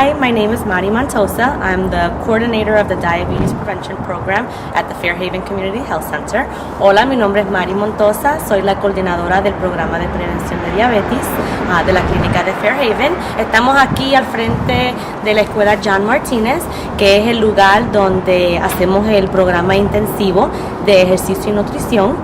Hi, my name is Mari Montosa. I'm the coordinator of the Diabetes Prevention Program at the Fairhaven Community Health Center. Hola, mi nombre es Mari Montosa. Soy la coordinadora del programa de prevención de diabetes de la clínica de Fairhaven. Estamos aquí al frente de la escuela John Martinez, que es el lugar donde hacemos el programa intensivo de ejercicio y nutrición.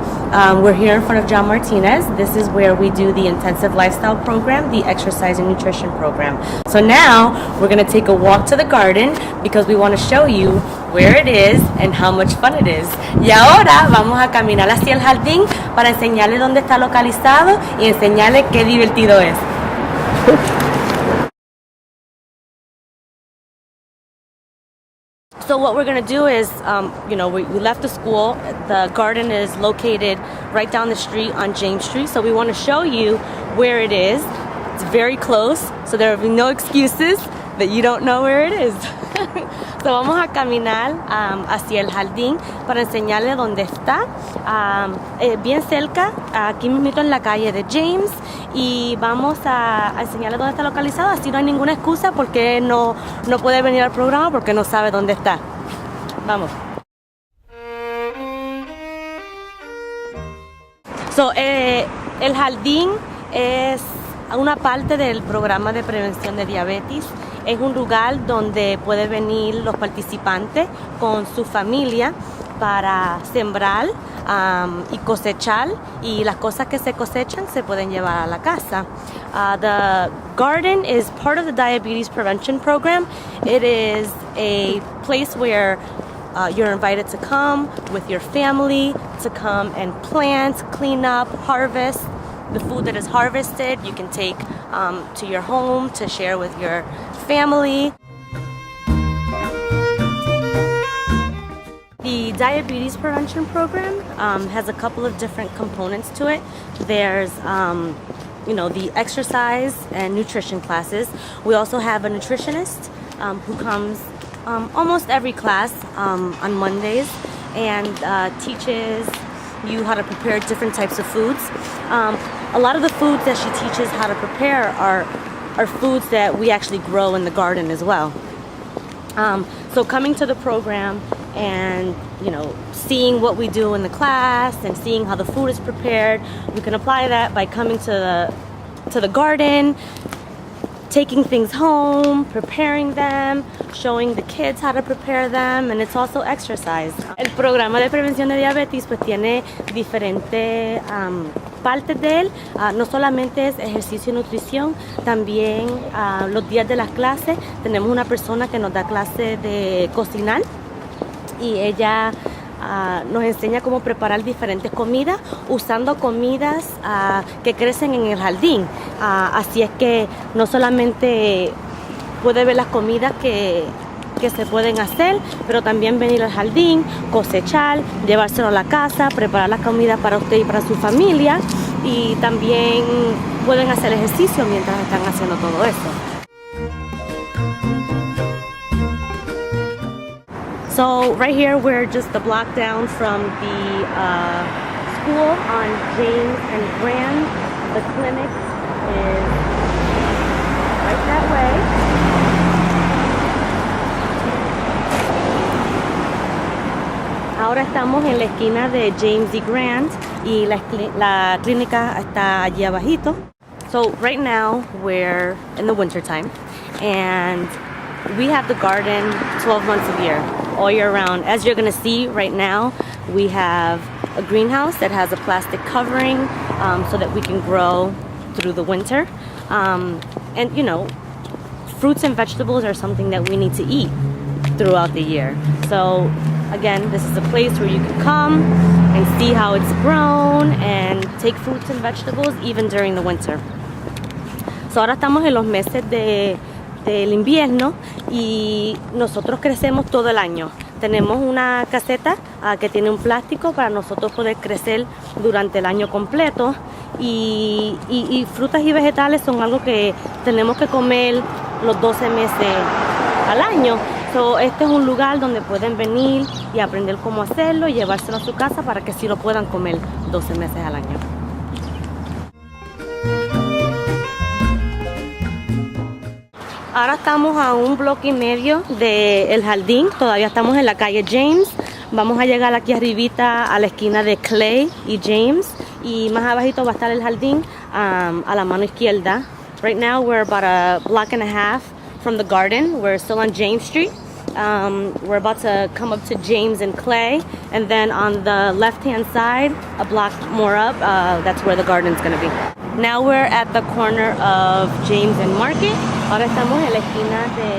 We're here in front of John Martinez. This is where we do the intensive lifestyle program, the exercise and nutrition program. So now we're going to take a walk to the garden because we want to show you where it is and how much fun it is. Y ahora vamos a caminar hacia el jardín para enseñarle dónde está localizado y enseñarle qué divertido es. So what we're going to do is, we left the school. The garden is located right down the street on James Street. So we want to show you where it is. It's very close, so there will be no excuses that you don't know where it is. So vamos a caminar hacia el jardín para enseñarle dónde está. Bien cerca, aquí mismo en la calle de James. Y vamos a enseñarle dónde está localizado. Así no hay ninguna excusa porque no puede venir al programa porque no sabe dónde está. Vamos. So, el jardín es una parte del programa de prevención de diabetes. Es un lugar donde pueden venir los participantes con su familia para sembrar y cosechar, y las cosas que se cosechan se pueden llevar a la casa. The garden is part of the diabetes prevention program. It is a place where you're invited to come with your family, to come and plant, clean up, harvest. The food that is harvested you can take to your home to share with your family. The diabetes prevention program has a couple of different components to it. There's the exercise and nutrition classes. We also have a nutritionist who comes almost every class on Mondays and teaches you how to prepare different types of foods. A lot of the foods that she teaches how to prepare are foods that we actually grow in the garden as well. So coming to the program and seeing what we do in the class and seeing how the food is prepared, you can apply that by coming to the garden, taking things home, preparing them, showing the kids how to prepare them, and it's also exercise. El programa de prevención de diabetes pues tiene diferentes partes de él. No solamente es ejercicio y nutrición, también los días de las clases tenemos una persona que nos da clase de cocinar y ella nos enseña cómo preparar diferentes comidas usando comidas que crecen en el jardín. Así es que no solamente puede ver las comidas que se pueden hacer, pero también venir al jardín, cosechar, llevárselo a la casa, preparar la comida para usted y para su familia, y también pueden hacer ejercicio mientras están haciendo todo eso. So right here we're just a block down from the school on James and Grand. The clinic is right that way. Ahora estamos en la esquina de James y Grand y la clínica está allí abajito. So right now we're in the winter time and we have the garden 12 months of year, all year round. As you're going to see right now, we have a greenhouse that has a plastic covering so that we can grow through the winter. And fruits and vegetables are something that we need to eat throughout the year. So again, this is a place where you can come and see how it's grown and take fruits and vegetables even during the winter. So ahora estamos en los meses del invierno y nosotros crecemos todo el año. Tenemos una caseta que tiene un plástico para nosotros poder crecer durante el año completo, y frutas y vegetales son algo que tenemos que comer los 12 meses al año. So, este es un lugar donde pueden venir y aprender cómo hacerlo y llevárselo a su casa para que sí lo puedan comer 12 meses al año. Ahora estamos a un bloque y medio del jardín. Todavía estamos en la calle James. Vamos a llegar aquí arribita a la esquina de Clay y James. Y más abajito va a estar el jardín a la mano izquierda. Right now we're about a block and a half from the garden. We're still on James Street. We're about to come up to James and Clay. And then on the left-hand side, a block more up, that's where the garden's going to be. Now we're at the corner of James and Market. Ahora estamos en la esquina de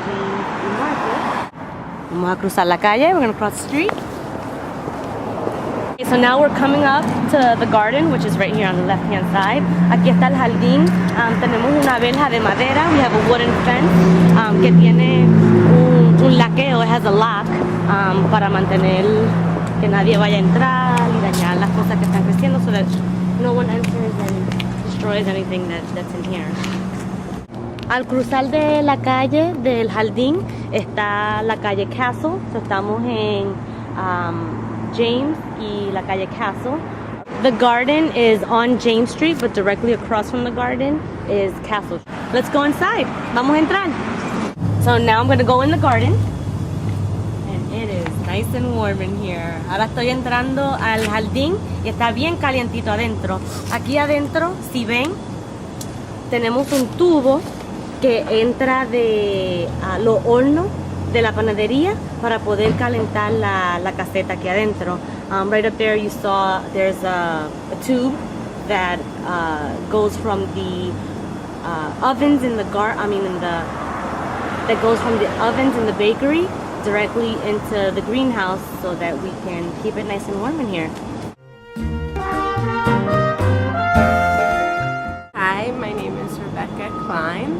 James y Market. Vamos a cruzar la calle. We're going to cross the street. Okay, so now we're coming up to the garden, which is right here on the left-hand side. Aquí está el jardín. Tenemos una verja de madera. We have a wooden fence que tiene un laqueo. It has a lock para mantener que nadie vaya a entrar y dañar las cosas que están creciendo, so that no one enters and destroys anything that's in here. Al cruzar de la calle del jardín está la calle Castle. So estamos en James y la calle Castle. The garden is on James Street, but directly across from the garden is Castle. Let's go inside. Vamos a entrar. So now I'm going to go in the garden. And it is nice and warm in here. Ahora estoy entrando al jardín y está bien calientito adentro. Aquí adentro, si ven, tenemos un tubo que entra de los hornos de la panadería para poder calentar la caseta aquí adentro. Right up there you saw there's a tube that goes from the ovens in the that goes from the ovens in the bakery directly into the greenhouse so that we can keep it nice and warm in here. Hi, my name is Rebecca Klein,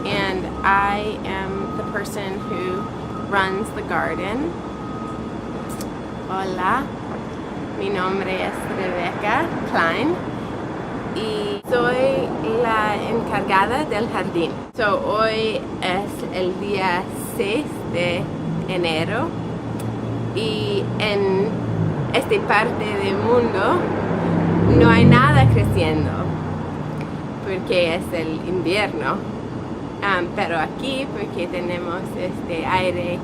and I am the person who runs the garden. Hola, mi nombre es Rebecca Klein y soy la encargada del jardín. So, hoy es el día 6 de enero y en esta parte del mundo no hay nada creciendo porque es el invierno. Pero aquí, porque tenemos este aire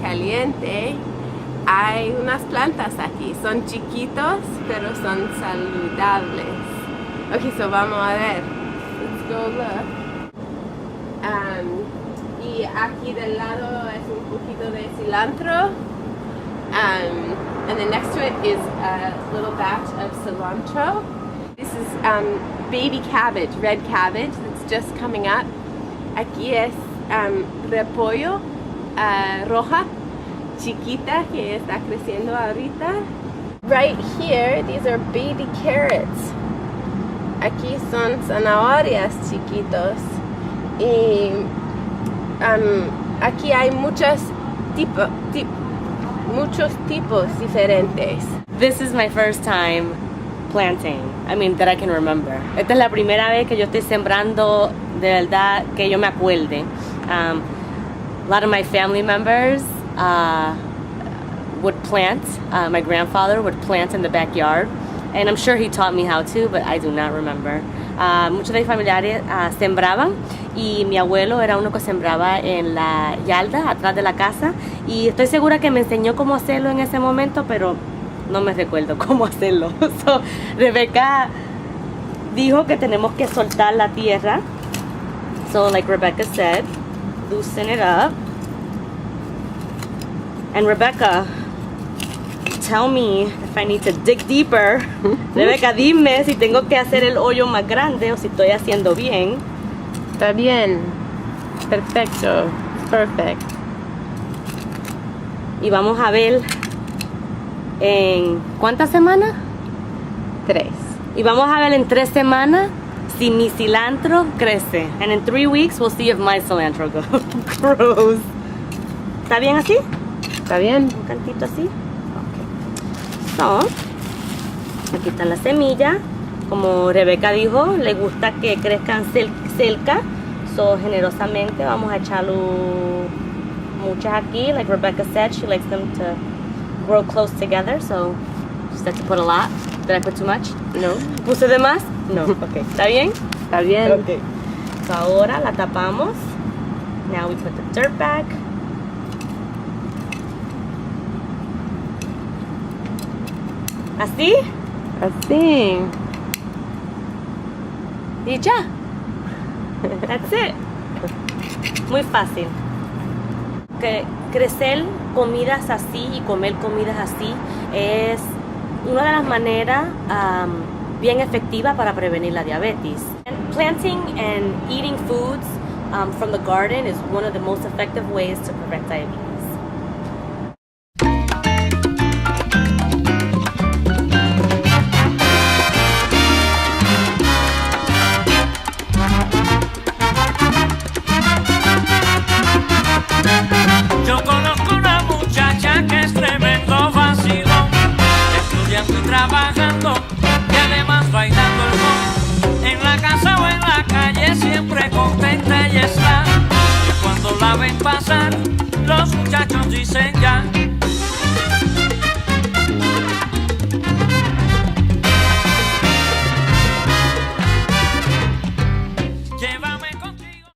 caliente, hay unas plantas aquí. Son chiquitos, pero son saludables. Ok, so vamos a ver. Let's go look. Y aquí del lado es un poquito de cilantro. And then next to it is a little batch of cilantro. This is baby cabbage, red cabbage that's just coming up. Aquí es repollo roja, chiquita, que está creciendo ahorita. Right here, these are baby carrots. Aquí son zanahorias chiquitos. Y aquí hay muchos tipos diferentes. This is my first time planting, that I can remember. Esta es la primera vez que yo estoy sembrando de verdad que yo me acuerde. A lot of my family members would plant. My grandfather would plant in the backyard, and I'm sure he taught me how to, but I do not remember. Muchos de mis familiares sembraban y mi abuelo era uno que sembraba en la yarda atrás de la casa, y estoy segura que me enseñó cómo hacerlo en ese momento, pero no me recuerdo cómo hacerlo. So, Rebecca dijo que tenemos que soltar la tierra. So, like Rebecca said, loosen it up. And Rebecca, tell me if I need to dig deeper. Rebecca, dime si tengo que hacer el hoyo más grande o si estoy haciendo bien. Está bien. Perfecto. Perfect. Y vamos a ver en ¿cuántas semanas? 3. Y vamos a ver en 3 semanas si mi cilantro crece. And in 3 weeks we'll see if my cilantro grows. ¿Está bien así? Está bien. Un cantito así. Okay. So, aquí están las semillas. Como Rebecca dijo, le gusta que crezcan cerca. So, generosamente vamos a echarlo muchas aquí. Like Rebecca said, she likes them to grow close together. So, just have to put a lot. Did I put too much? No. ¿Puse de más? No. Okay. ¿Está bien? Está bien. Okay. So, ahora la tapamos Now we put the dirt back. Así. Así. Y ya. That's it. Muy fácil. Que crecer comidas así y comer comidas así es una de las maneras bien efectivas para prevenir la diabetes. And planting and eating foods from the garden is one of the most effective ways to prevent diabetes. Yo conozco una muchacha que es tremendo vacilón, estudiando y trabajando y además bailando el son. En la casa o en la calle siempre contenta ella está. Y cuando la ven pasar, los muchachos dicen ya.